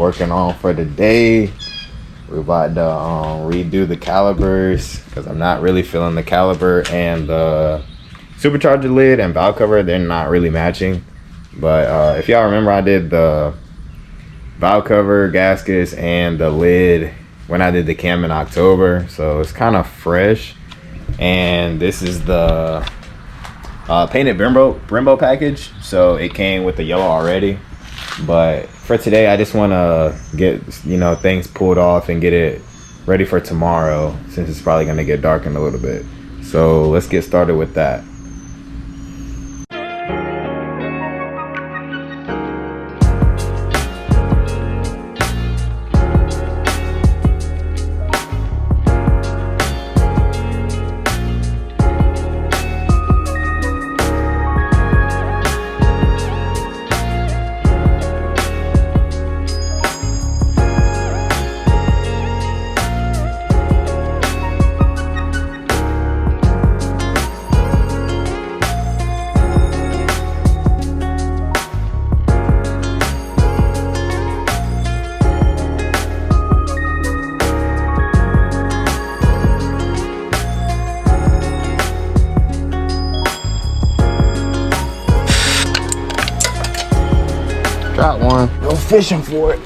working on for the day. We're about to redo the calipers because I'm not really feeling the caliper and the supercharger lid and valve cover. They're not really matching. But if y'all remember, I did the valve cover, gaskets, and the lid when I did the cam in October. So it's kind of fresh. And this is the painted Brembo package. So it came with the yellow already. But for today, I just want to get, you know, things pulled off and get it ready for tomorrow, since it's probably going to get dark in a little bit. So let's get started with that. Got one. Go fishing for it.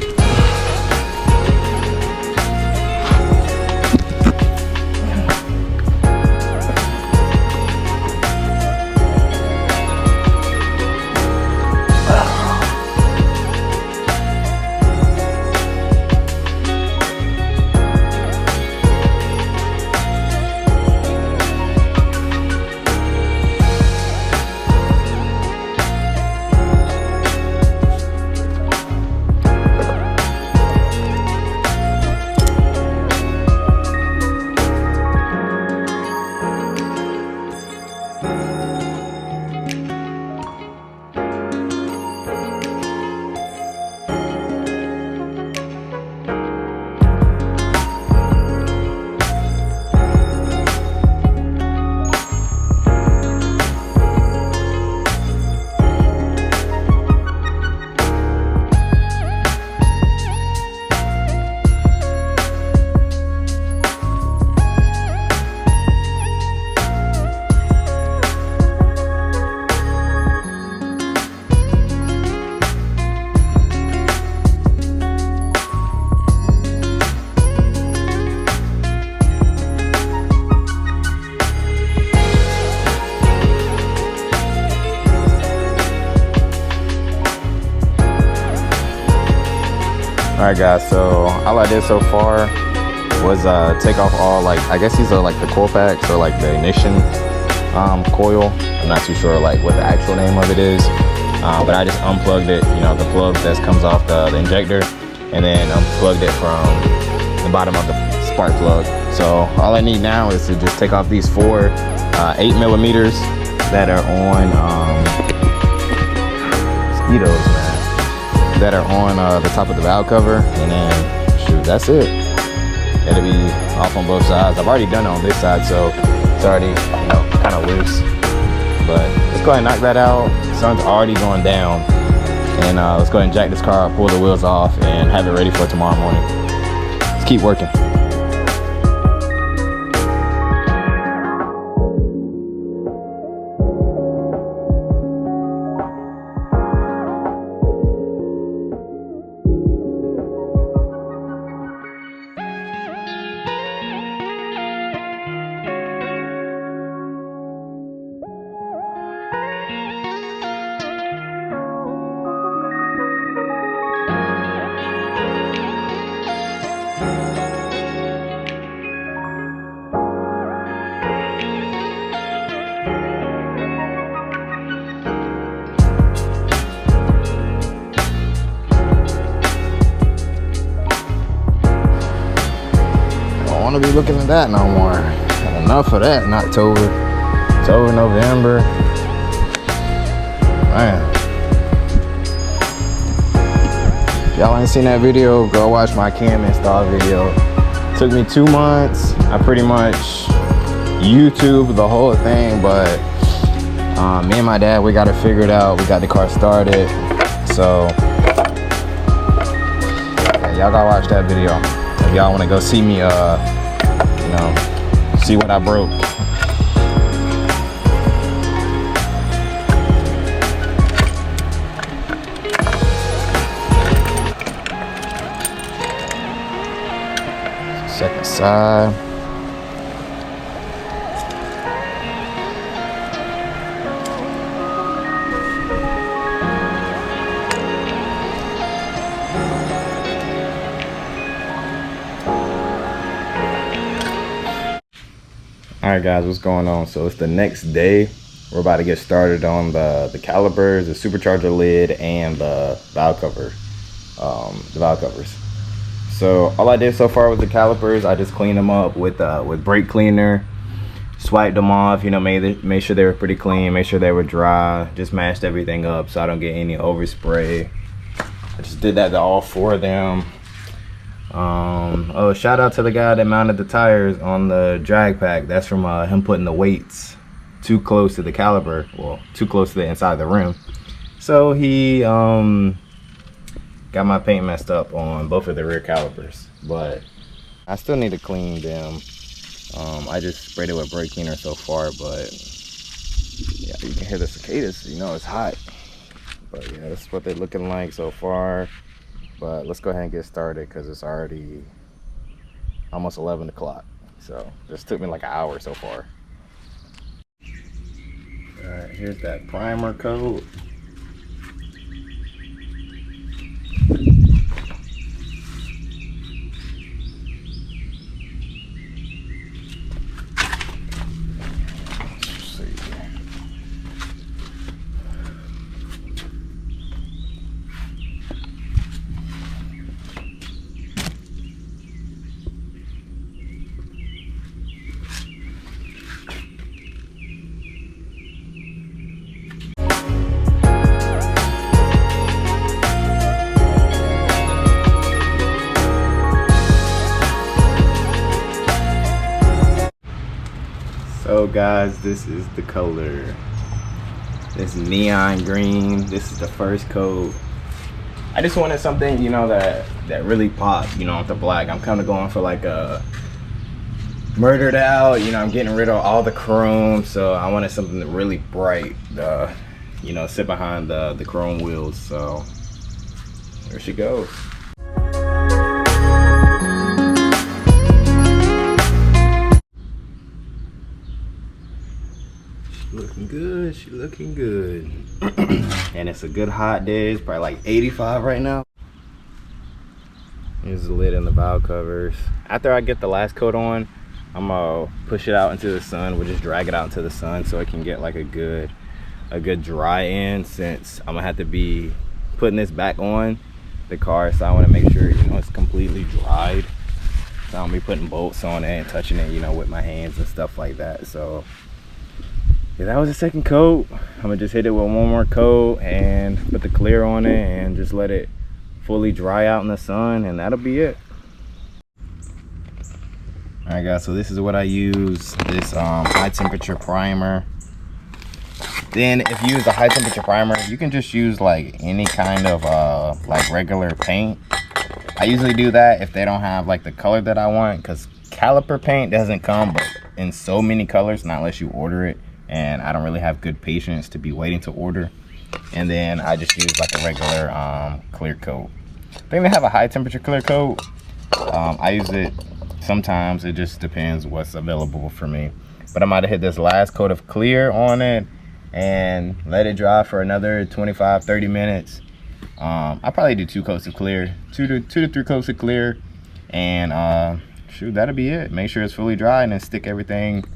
Alright guys, so all I did so far was take off all, like, I guess these are like the coil packs or like the ignition coil. I'm not too sure like what the actual name of it is, but I just unplugged it, you know, the plug that comes off the injector, and then unplugged it from the bottom of the spark plug. So all I need now is to just take off these four 8mm that are on mosquitoes, man, that are on the top of the valve cover, and then shoot, that's it. It'll be off on both sides. I've already done it on this side, so it's already, you know, kind of loose. But let's go ahead and knock that out. The sun's already going down, and let's go ahead and jack this car up, pull the wheels off, and have it ready for tomorrow morning. Let's keep working. Want to be looking at that no more. Had enough of that in October. November. Man. If y'all ain't seen that video, go watch my cam install video. It took me 2 months. I pretty much YouTubed the whole thing, but me and my dad, we got it figured out. We got the car started. So y'all gotta watch that video if y'all want to go see me you know, see what I broke. Second side. Alright guys, what's going on? So it's the next day. We're about to get started on the calipers, the supercharger lid, and the valve cover. The valve covers. So all I did so far with the calipers, I just cleaned them up with brake cleaner, swiped them off, you know, made sure they were pretty clean, made sure they were dry, just mashed everything up so I don't get any overspray. I just did that to all 4 of them. Oh, shout out to the guy that mounted the tires on the drag pack. That's from him putting the weights too close to the caliper, well, too close to the inside of the rim. So he got my paint messed up on both of the rear calipers, but I still need to clean them. I just sprayed it with brake cleaner so far, but yeah, you can hear the cicadas, you know it's hot. But yeah, that's what they're looking like so far. But let's go ahead and get started because it's already almost 11 o'clock. So this took me like an hour so far. All right, here's that primer coat. So guys, this is the color. This neon green. This is the first coat. I just wanted something, you know, that really pops, you know, with the black. I'm kind of going for like a murdered out, you know, I'm getting rid of all the chrome, so I wanted something that really bright, you know, sit behind the chrome wheels. So there she goes. Looking good, she looking good. And it's a good hot day. It's probably like 85 right now. Here's the lid and the valve covers. After I get the last coat on, I'm gonna push it out into the sun. We'll just drag it out into the sun so it can get like a good dry in, since I'm gonna have to be putting this back on the car. So I want to make sure, you know, it's completely dried. So I'm gonna be putting bolts on it and touching it, you know, with my hands and stuff like that. So yeah, that was the second coat. I'm gonna just hit it with one more coat and put the clear on it and just let it fully dry out in the sun, and that'll be it. All right guys, so this is what I use, this high temperature primer. Then if you use a high temperature primer, you can just use like any kind of like regular paint. I usually do that if they don't have like the color that I want, because caliper paint doesn't come but in so many colors, not unless you order it. And I don't really have good patience to be waiting to order. And then I just use like a regular clear coat. I think they have a high temperature clear coat. I use it sometimes, it just depends what's available for me. But I'm about to hit this last coat of clear on it and let it dry for another 25-30 minutes. I'll probably do 2 coats of clear, 2 to 3 coats of clear, and shoot, that'll be it. Make sure it's fully dry and then stick everything,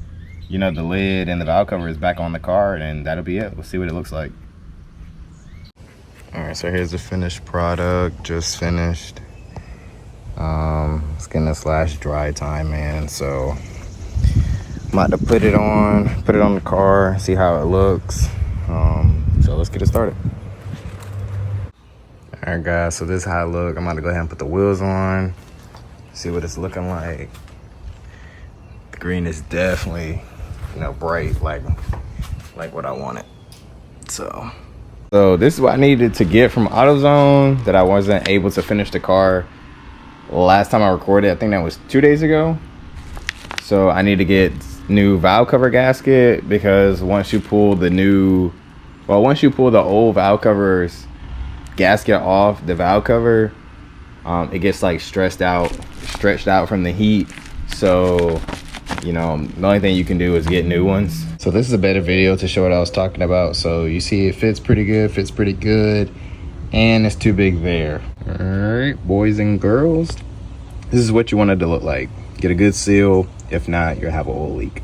you know, the lid and the valve cover is back on the car, and that'll be it. We'll see what it looks like. All right, so here's the finished product, just finished. It's getting this last dry time, man. So I'm about to put it on the car, see how it looks. So let's get it started. All right guys, so this is how it looks. I'm about to go ahead and put the wheels on, see what it's looking like. The green is definitely, you know, bright, like what I wanted. So this is what I needed to get from AutoZone that I wasn't able to finish the car last time I recorded. I think that was 2 days ago. So I need to get new valve cover gasket, because once you pull the old valve cover's gasket off the valve cover, it gets like stretched out from the heat. So, you know, the only thing you can do is get new ones. So this is a better video to show what I was talking about. So you see it fits pretty good, and it's too big there. All right, boys and girls, this is what you want it to look like. Get a good seal. If not, you'll have an oil leak.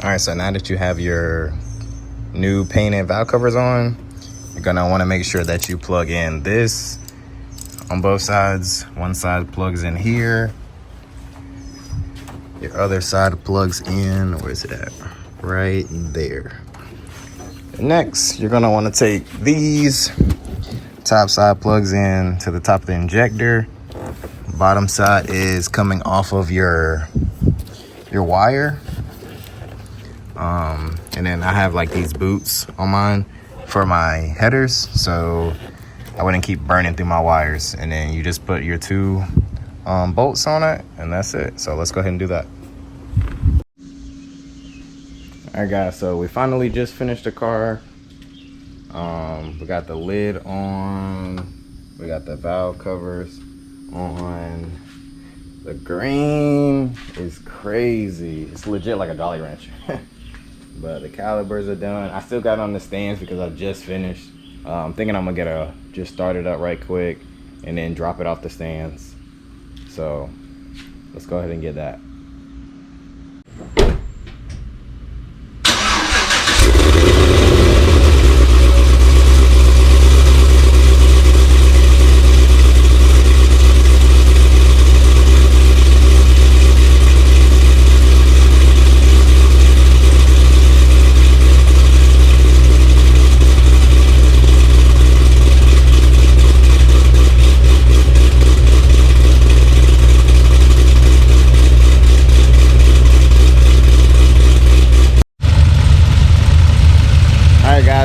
All right, so now that you have your new painted valve covers on, you're gonna wanna make sure that you plug in this on both sides. One side plugs in here. Your other side plugs in, where is it at? Right there. Next, you're gonna wanna take these. Top side plugs in to the top of the injector. Bottom side is coming off of your wire. And then I have like these boots on mine for my headers, so I wouldn't keep burning through my wires. And then you just put your two bolts on it, and that's it. So let's go ahead and do that. All right, guys, so we finally just finished the car. We got the lid on, we got the valve covers on. The green is crazy. It's legit like a Dolly Rancher. But the calipers are done. I still got on the stands because I just finished. I'm thinking I'm gonna just start it up right quick and then drop it off the stands. So let's go ahead and get that.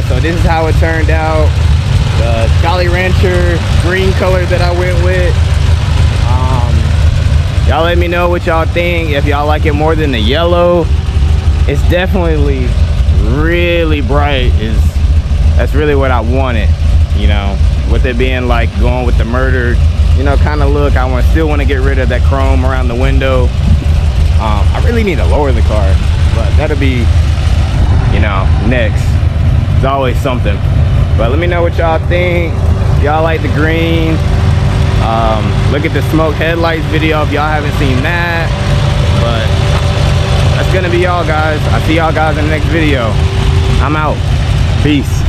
So this is how it turned out. The Dolly Rancher green color that I went with. Y'all let me know what y'all think. If y'all like it more than the yellow, it's definitely really bright. That's really what I wanted, you know, with it being like going with the murdered, you know, kind of look. I still want to get rid of that chrome around the window. I really need to lower the car, but that'll be, you know, next. It's always something. But let me know what y'all think. Y'all like the green. Look at the smoke headlights video if y'all haven't seen that. But that's gonna be all, guys. I'll see y'all guys in the next video. I'm out. Peace.